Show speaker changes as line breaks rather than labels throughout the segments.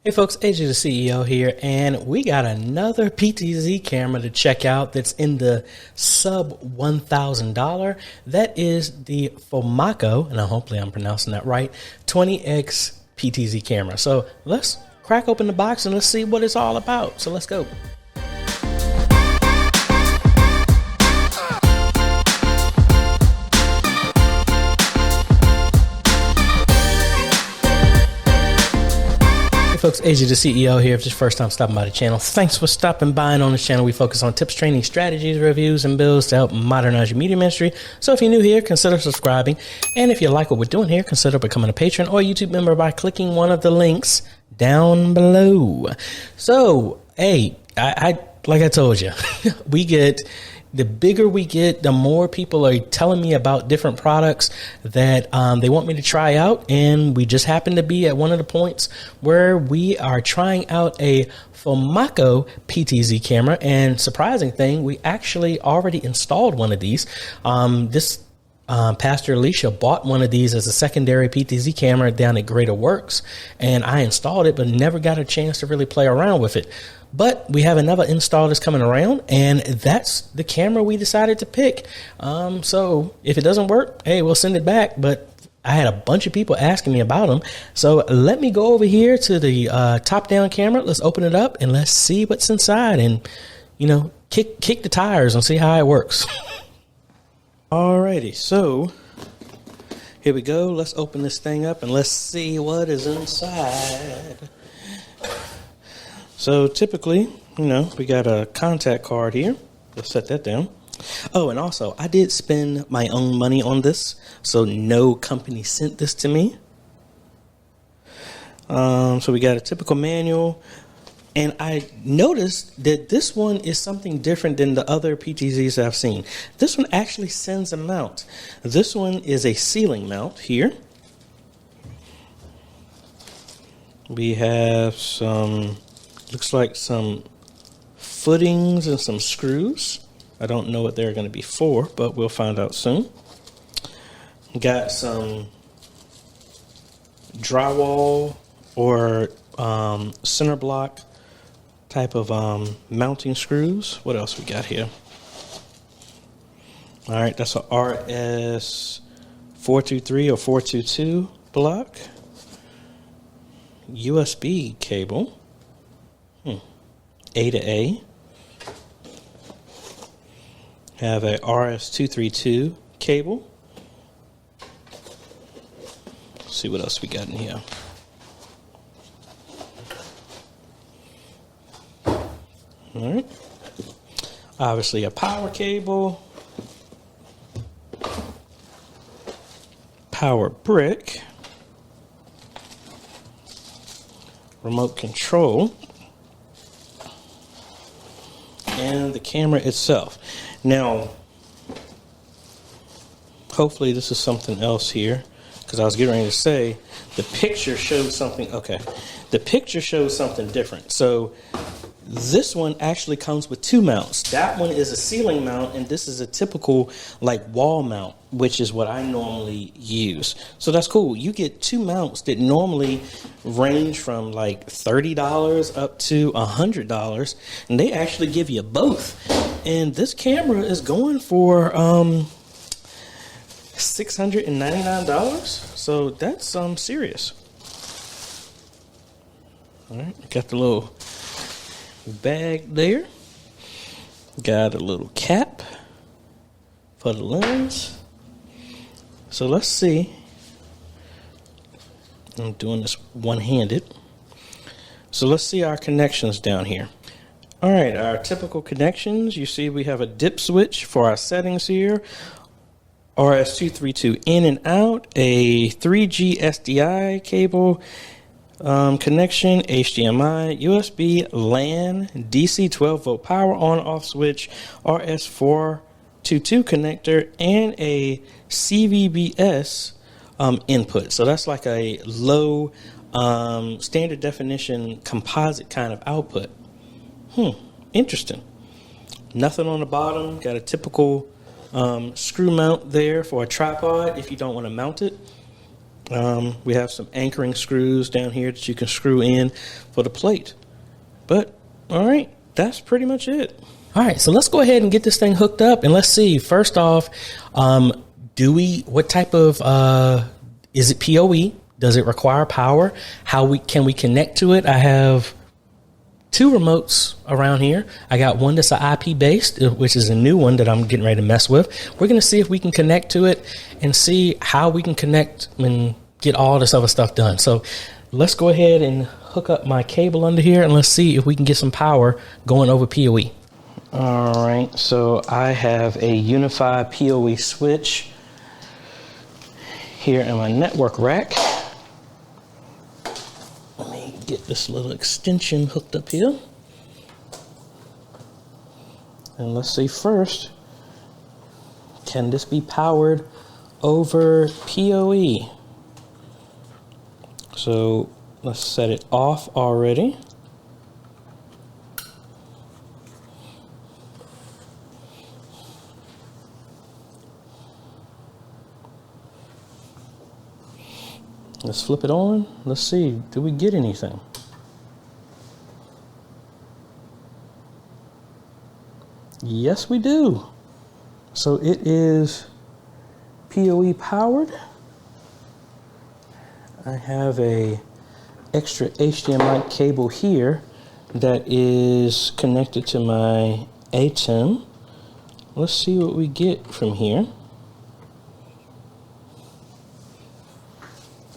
Hey folks, AJ the CEO here, and we got another PTZ camera to check out that's in the sub $1,000. That is the Fomako, and hopefully I'm pronouncing that right, 20X PTZ camera. So let's crack open the box and let's see what it's all about. So let's go. Folks, AJ the CEO here. If it's your first time stopping by the channel, thanks for stopping by. And on this channel, we focus on tips, training, strategies, reviews, and builds to help modernize your media ministry. So if you're new here, consider subscribing. And if you like what we're doing here, consider becoming a patron or a YouTube member by clicking one of the links down below. So, hey, I like I told you, the bigger we get, the more people are telling me about different products that they want me to try out. And we just happen to be at one of the points where we are trying out a Fomako PTZ camera. And surprising thing, we actually already installed one of these. Pastor Alicia bought one of these as a secondary PTZ camera down at Greater Works. And I installed it, but never got a chance to really play around with it. But we have another install that's coming around, and that's the camera we decided to pick. So if it doesn't work, hey, we'll send it back. But I had a bunch of people asking me about them. So let me go over here to the top-down camera. Let's open it up, and let's see what's inside and, you know, kick the tires and see how it works. Alrighty, so here we go. Let's open this thing up, and let's see what is inside. So typically, you know, we got a contact card here. Let's set that down. Oh, and also, I did spend my own money on this, so no company sent this to me. So we got a typical manual, and I noticed that this one is something different than the other PTZs I've seen. This one actually sends a mount. This one is a ceiling mount here. We have some... looks like some footings and some screws. I don't know what they're going to be for, but we'll find out soon. Got some drywall or center block type of mounting screws. What else we got here? All right, that's a RS 423 or 422 block. USB cable. A to A. Have a RS232 cable. Let's see what else we got in here. All right. Obviously a power cable. Power brick. Remote control. And the camera itself. Now, hopefully this is something else here, because I was getting ready to say the picture shows something. Okay, the picture shows something different. So this one actually comes with two mounts. That one is a ceiling mount, and this is a typical like wall mount, which is what I normally use. So that's cool. You get two mounts that normally range from like $30 up to $100, and they actually give you both. And this camera is going for $699. So that's serious. All right, got the little bag there. Got a little cap for the lens. So let's see. I'm doing this one-handed. So let's see our connections down here. All right, our typical connections. You see we have a dip switch for our settings here. RS232 in and out. A 3G SDI cable. Connection, HDMI, USB, LAN, DC 12-volt power on-off switch, RS422 connector, and a CVBS input. So that's like a low standard definition composite kind of output. Interesting. Nothing on the bottom. Got a typical screw mount there for a tripod if you don't want to mount it. We have some anchoring screws down here that you can screw in for the plate. But, all right, that's pretty much it. All right, so let's go ahead and get this thing hooked up. And let's see, first off, what type of, is it PoE? Does it require power? Can we connect to it? I have 2 remotes around here. I got one that's an IP based, which is a new one that I'm getting ready to mess with. We're going to see if we can connect to it and see how we can connect and get all this other stuff done. So let's go ahead and hook up my cable under here and let's see if we can get some power going over PoE. All right, so I have a unified PoE switch here in my network rack. Let me get this little extension hooked up here. And let's see first, can this be powered over PoE? So let's set it off already. Let's flip it on. Let's see, do we get anything? Yes, we do. So it is PoE powered. I have a extra HDMI cable here that is connected to my ATEM. Let's see what we get from here.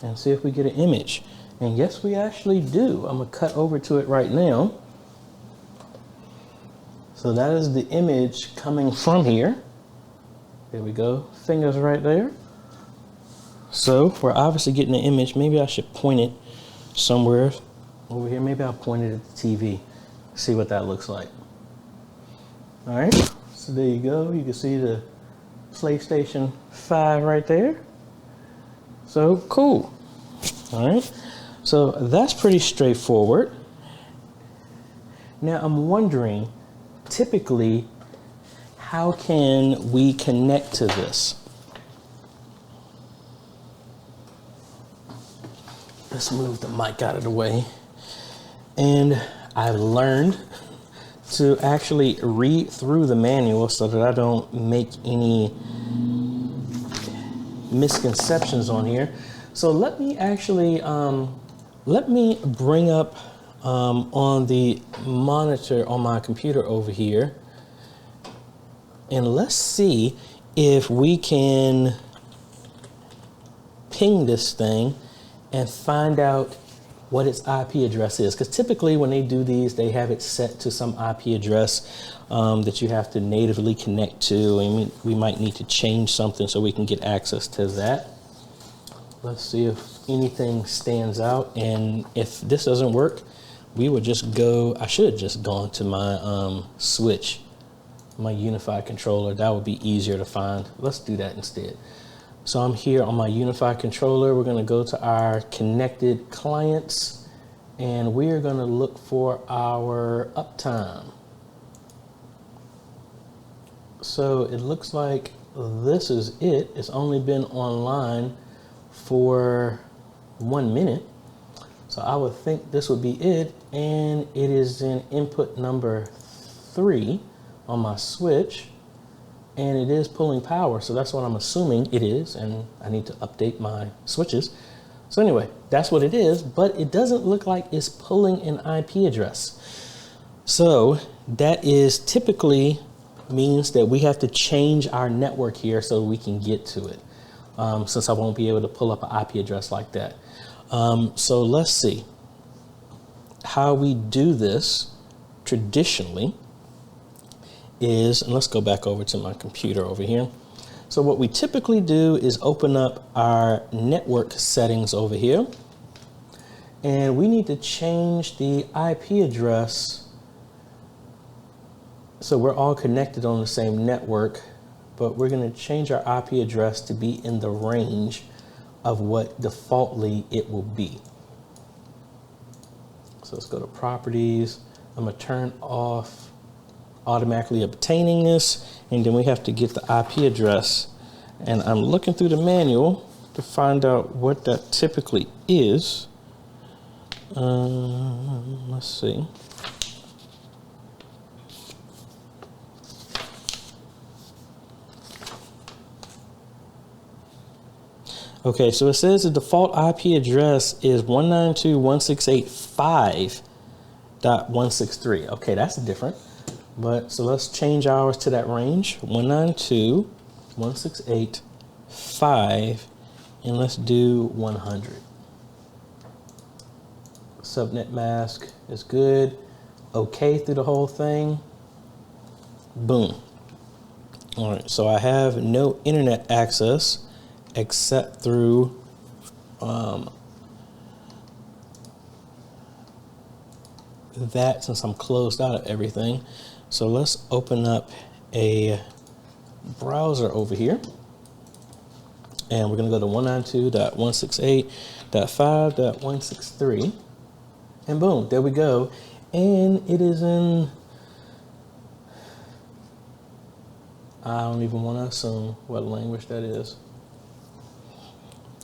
And see if we get an image. And yes, we actually do. I'm gonna cut over to it right now. So that is the image coming from here. There we go, fingers right there. So we're obviously getting an image. Maybe I should point it somewhere over here. Maybe I'll point it at the TV, see what that looks like. All right, so there you go. You can see the PlayStation 5 right there. So cool. All right, so that's pretty straightforward. Now I'm wondering, typically, how can we connect to this? Let's move the mic out of the way. And I've learned to actually read through the manual so that I don't make any misconceptions on here. So let me actually, let me bring up on the monitor on my computer over here, and let's see if we can ping this thing and find out what its IP address is. Because typically when they do these, they have it set to some IP address that you have to natively connect to, and we might need to change something so we can get access to that. Let's see if anything stands out, and if this doesn't work, we would just go, I should have just gone to my switch, my unified controller. That would be easier to find. Let's do that instead. So I'm here on my unified controller. We're gonna go to our connected clients, and we're gonna look for our uptime. So it looks like this is it. It's only been online for 1 minute. So I would think this would be it, and it is in input number 3 on my switch, and it is pulling power. So that's what I'm assuming it is, and I need to update my switches. So anyway, that's what it is, but it doesn't look like it's pulling an IP address. So that is typically means that we have to change our network here so we can get to it, since I won't be able to pull up an IP address like that. So let's see how we do this traditionally is, and let's go back over to my computer over here. So what we typically do is open up our network settings over here, and we need to change the IP address so we're all connected on the same network, but we're going to change our IP address to be in the range of what defaultly it will be. So let's go to properties. I'm going to turn off automatically obtaining this, and then we have to get the IP address. And I'm looking through the manual to find out what that typically is. Let's see. Okay, so it says the default IP address is 192.168.5.163. Okay, that's different. But so let's change ours to that range, 192.168.5, and let's do 100. Subnet mask is good. Okay through the whole thing. Boom. All right, so I have no internet access except through that, since I'm closed out of everything. So let's open up a browser over here, and we're going to go to 192.168.5.163, and boom, there we go. And it is in, I don't even want to assume what language that is.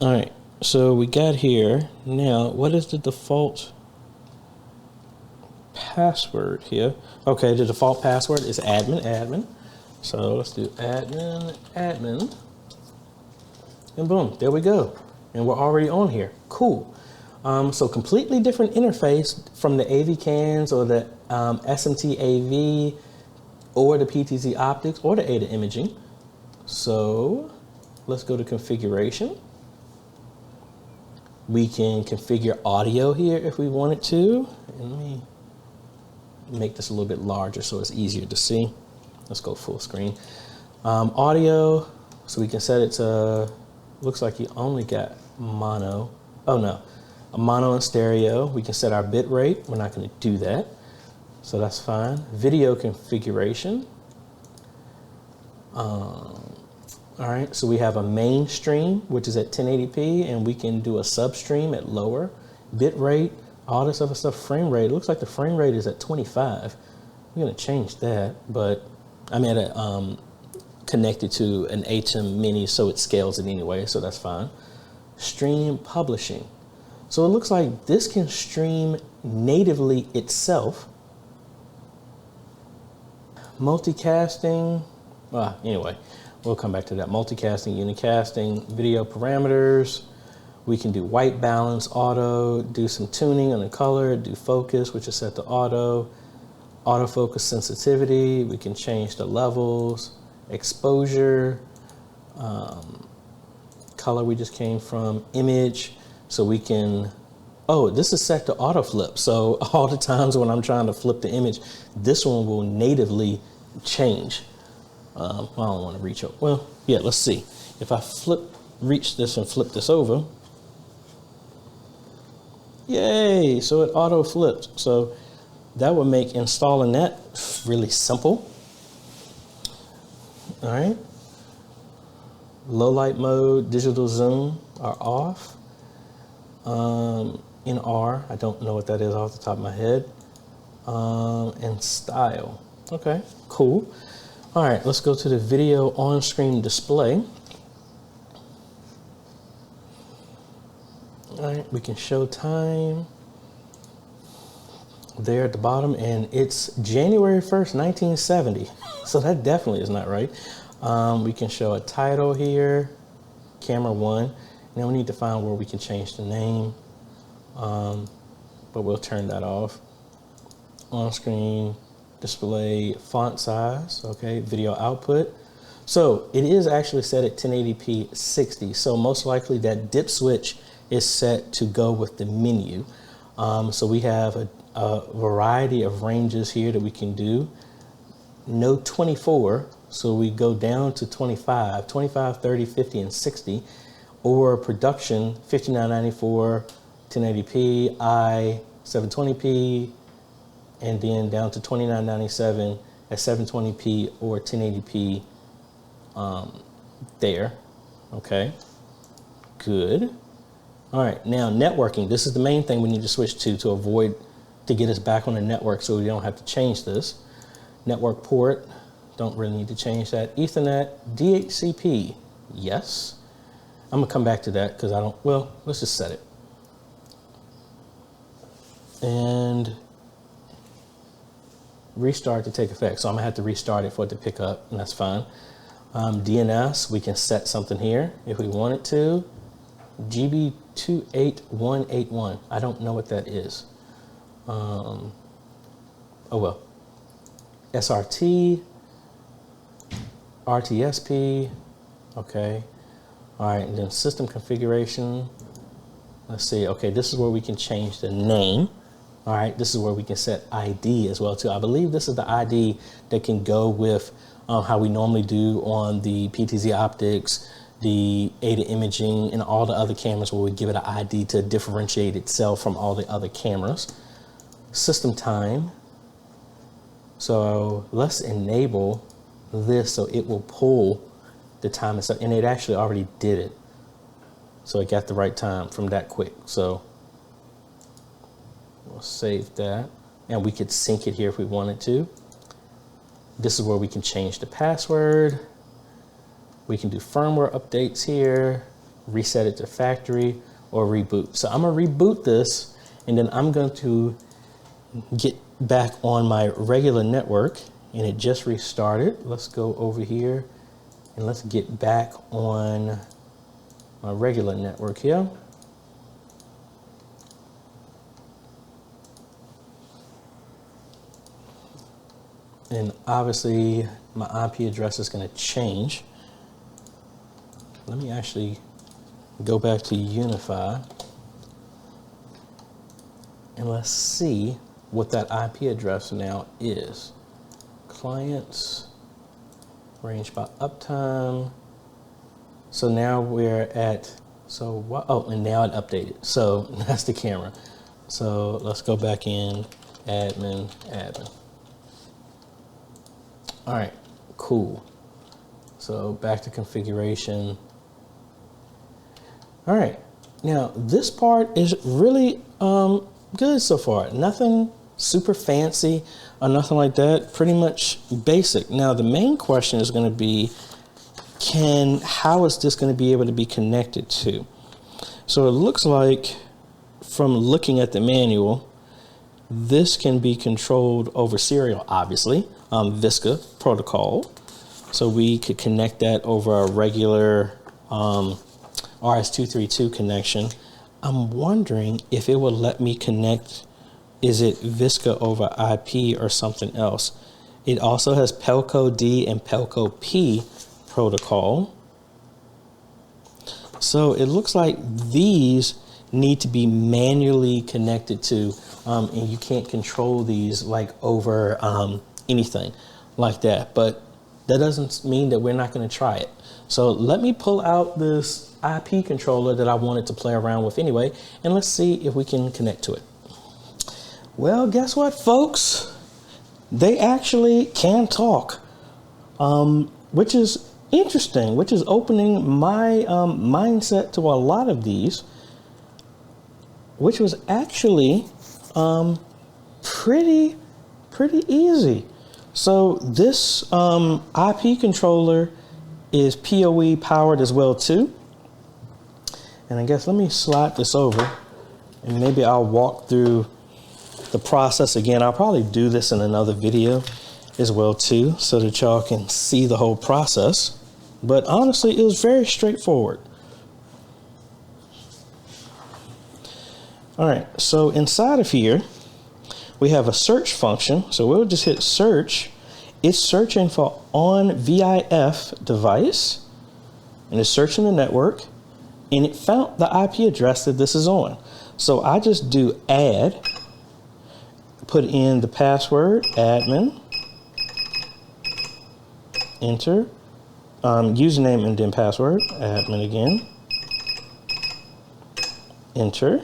All right, so we got here. Now, what is the default password here? Okay, the default password is admin. So let's do admin, and boom, there we go. And we're already on here. Cool. So completely different interface from the AV cans or the SMT AV or the PTZ optics or the ADA imaging. So let's go to configuration. We can configure audio here if we wanted to. And let me make this a little bit larger so it's easier to see. Let's go full screen. Audio, so we can set it to, looks like you only got mono. Oh no, a mono and stereo. We can set our bit rate. We're not going to do that, so that's fine. Video configuration. All right, so we have a main stream, which is at 1080p, and we can do a substream at lower bit rate, all this other stuff. Frame rate, it looks like the frame rate is at 25. We're going to change that, but I'm at a connected to an ATEM mini, so it scales it anyway, so that's fine. Stream publishing. So it looks like this can stream natively itself. Multicasting, anyway, we'll come back to that. Multicasting, unicasting, video parameters. We can do white balance, auto, do some tuning on the color, do focus, which is set to auto, autofocus sensitivity. We can change the levels, exposure, color we just came from, image. So we can, oh, this is set to auto flip. So all the times when I'm trying to flip the image, this one will natively change. I don't want to reach over. Well, yeah, let's see. If I reach this and flip this over, yay, so it auto flips. So that would make installing that really simple. All right. Low light mode, digital zoom are off. In R, I don't know what that is off the top of my head. And style. Okay, cool. All right, let's go to the video on-screen display. All right, we can show time there at the bottom, and it's January 1st, 1970. So that definitely is not right. We can show a title here, camera 1. Now we need to find where we can change the name, but we'll turn that off. On-screen display, font size, okay, video output. So it is actually set at 1080p 60. So most likely that dip switch is set to go with the menu. So we have a variety of ranges here that we can do. No 24, so we go down to 25, 30, 50, and 60. Or production, 5994, 1080p, 720p, and then down to 2997 at 720p or 1080p there. Okay, good. All right, now networking. This is the main thing we need to switch to get us back on the network so we don't have to change this. Network port, don't really need to change that. Ethernet, DHCP, yes. I'm gonna come back to that because I don't, well, let's just set it. And restart to take effect. So I'm gonna have to restart it for it to pick up, and that's fine. DNS, we can set something here if we wanted to. GB28181. I don't know what that is. Oh well. SRT, RTSP, okay. All right, and then system configuration. Let's see, okay, this is where we can change the name. All right, this is where we can set ID as well too. I believe this is the ID that can go with how we normally do on the PTZ optics, the ADA imaging, and all the other cameras where we give it an ID to differentiate itself from all the other cameras. System time. So let's enable this so it will pull the time and stuff, and it actually already did it. So it got the right time from that quick. So we'll save that, and we could sync it here if we wanted to. This is where we can change the password. We can do firmware updates here, reset it to factory, or reboot. So I'm gonna reboot this, and then I'm going to get back on my regular network, and it just restarted. Let's go over here and let's get back on my regular network here. And obviously my IP address is going to change. Let me actually go back to Unify and let's see what that IP address now is. Clients, range by uptime. So now we're at, so what, oh, and now it updated. So that's the camera. So let's go back in, admin. All right, cool. So back to configuration. All right, now this part is really good so far. Nothing super fancy or nothing like that, pretty much basic. Now the main question is going to be, how is this going to be able to be connected to? So it looks like from looking at the manual, this can be controlled over serial, obviously, VISCA protocol. So we could connect that over a regular RS-232 connection. I'm wondering if it will let me connect, is it VISCA over IP or something else? It also has Pelco D and Pelco P protocol. So it looks like these need to be manually connected to, and you can't control these like over anything like that. But that doesn't mean that we're not going to try it. So let me pull out this IP controller that I wanted to play around with anyway, and let's see if we can connect to it. Well, guess what, folks? They actually can talk, which is interesting, which is opening my mindset to a lot of these, which was actually pretty easy. So this IP controller is PoE powered as well too. And I guess let me slide this over and maybe I'll walk through the process again. I'll probably do this in another video as well too, so that y'all can see the whole process. But honestly, it was very straightforward. All right, so inside of here, we have a search function. So we'll just hit search. It's searching for on VIF device, and it's searching the network, and it found the IP address that this is on. So I just do add, put in the password, admin, enter, username and then password, admin again, enter,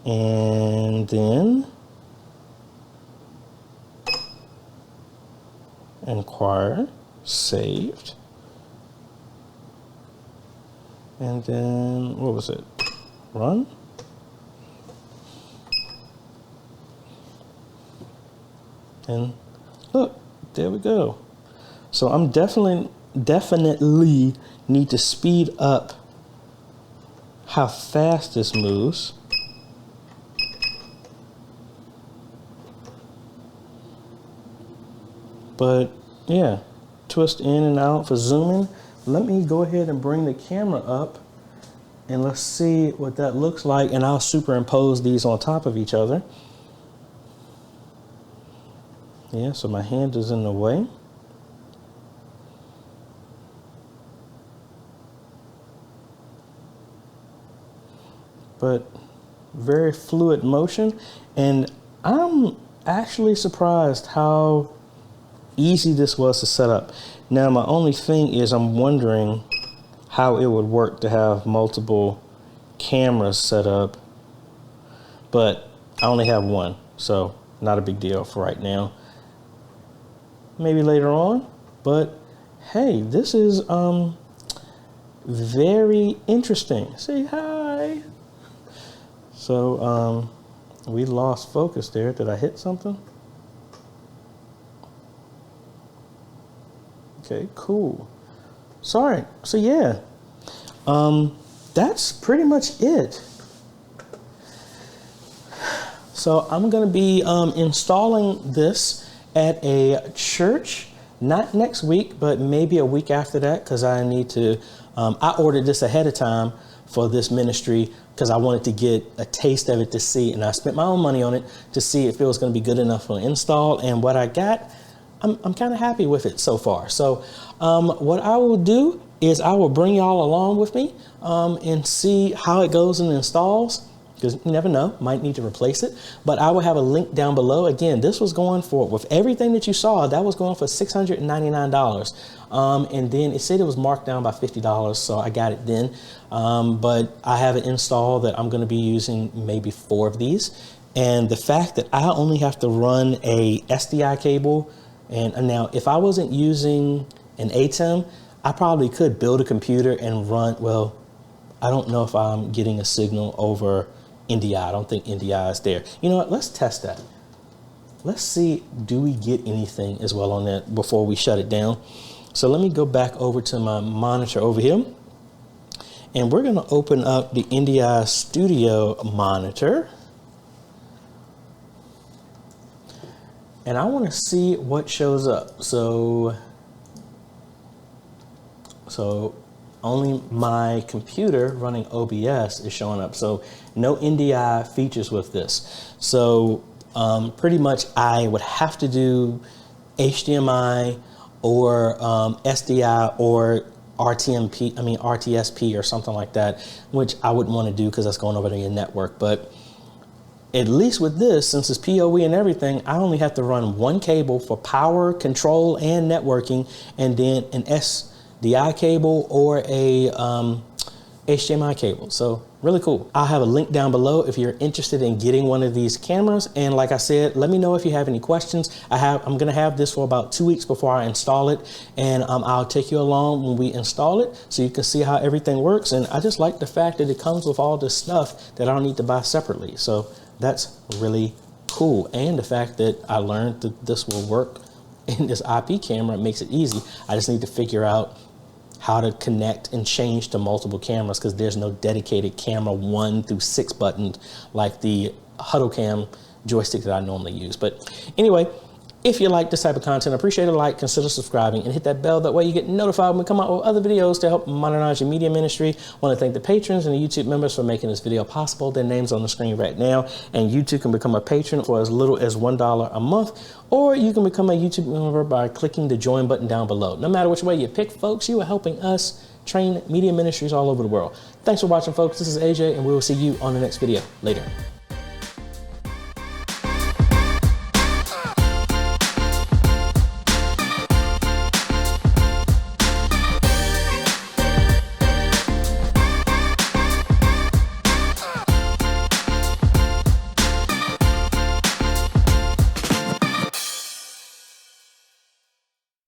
and then inquire, saved, and then what was it, run. And look, there we go. So I'm definitely definitely need to speed up how fast this moves. But yeah, twist in and out for zooming. Let me go ahead and bring the camera up and let's see what that looks like, and I'll superimpose these on top of each other. Yeah, so my hand is in the way. But very fluid motion, and I'm actually surprised how easy this was to set up. Now my only thing is I'm wondering how it would work to have multiple cameras set up, but I only have one, so not a big deal for right now. Maybe later on, but hey, this is very interesting. Say hi. So we lost focus there. Did I hit something? Okay, cool. Sorry. So yeah, that's pretty much it. So I'm going to be installing this at a church, not next week, but maybe a week after that, because I need to, I ordered this ahead of time for this ministry because I wanted to get a taste of it to see, and I spent my own money on it to see if it was going to be good enough for an install. And what I got, I'm kind of happy with it so far. So what I will do is I will bring y'all along with me and see how it goes and installs, because you never know, might need to replace it. But I will have a link down below. Again, this was going for, with everything that you saw, that was going for $699. And then it said it was marked down by $50, so I got it then. But I have an install that I'm going to be using maybe 4 of these. And the fact that I only have to run a SDI cable, and now if I wasn't using an ATEM, I probably could build a computer and run, well, I don't know if I'm getting a signal over NDI. I don't think NDI is there. You know what, let's test that. Let's see, do we get anything as well on that before we shut it down? So let me go back over to my monitor over here, and we're going to open up the NDI Studio monitor. And I want to see what shows up. So only my computer running OBS is showing up. So no NDI features with this. So pretty much I would have to do HDMI or SDI or RTSP or something like that, which I wouldn't want to do because that's going over to your network. But at least with this, since it's PoE and everything, I only have to run one cable for power, control, and networking, and then an SDI cable or a HDMI cable. So really cool. I'll have a link down below if you're interested in getting one of these cameras. And like I said, let me know if you have any questions. I'm going to have this for about 2 weeks before I install it. And I'll take you along when we install it so you can see how everything works. And I just like the fact that it comes with all this stuff that I don't need to buy separately. So that's really cool. And the fact that I learned that this will work in this IP camera makes it easy. I just need to figure out how to connect and change to multiple cameras, because there's no dedicated camera 1 through 6 buttons like the Huddle Cam joystick that I normally use. But anyway, if you like this type of content, appreciate a like, consider subscribing, and hit that bell. That way you get notified when we come out with other videos to help modernize your media ministry. I want to thank the patrons and the YouTube members for making this video possible. Their names on the screen right now. And you too can become a patron for as little as $1 a month, or you can become a YouTube member by clicking the join button down below. No matter which way you pick, folks, you are helping us train media ministries all over the world. Thanks for watching, folks. This is AJ, and we will see you on the next video. Later.